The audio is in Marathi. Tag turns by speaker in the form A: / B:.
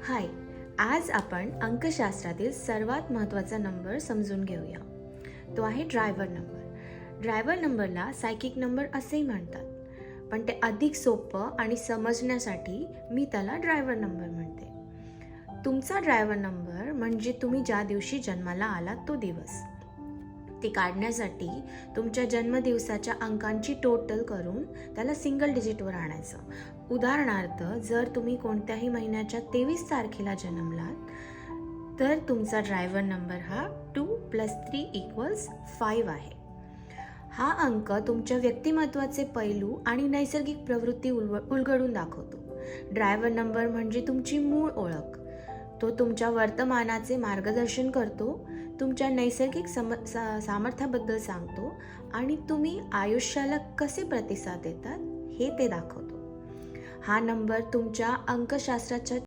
A: हाय, आज आपण अंकशास्त्रातील सर्वात महत्त्वाचा नंबर समजून घेऊया. तो आहे ड्रायव्हर नंबर. ड्रायव्हर नंबरला सायकिक नंबर असेही म्हणतात, पण ते अधिक सोपं आणि समजण्यासाठी मी त्याला ड्रायव्हर नंबर म्हणते. तुमचा ड्रायव्हर नंबर म्हणजे तुम्ही ज्या दिवशी जन्माला आलात तो दिवस. ते काढण्यासाठी तुमच्या जन्मदिवसाच्या अंकांची टोटल करून त्याला सिंगल डिजिटवर आणायचं. उदाहरणार्थ, जर तुम्ही कोणत्याही महिन्याच्या 23 तारखेला जन्मलात तर तुमचा ड्रायव्हर नंबर हा 2 + 3 = 5 आहे. हा अंक तुमच्या व्यक्तिमत्वाचे पैलू आणि नैसर्गिक प्रवृत्ती उलगडून दाखवतो. ड्रायव्हर नंबर म्हणजे तुमची मूळ ओळख. तो तुमच्या वर्तमानाचे मार्गदर्शन करतो, तुमच्या नैसर्गिक सामर्थ्याबद्दल सांगतो आणि तुम्ही आयुष्याला कसे प्रतिसाद देतात हे ते दाखवतो. हा नंबर तुमच्या अंकशास्त्राच्या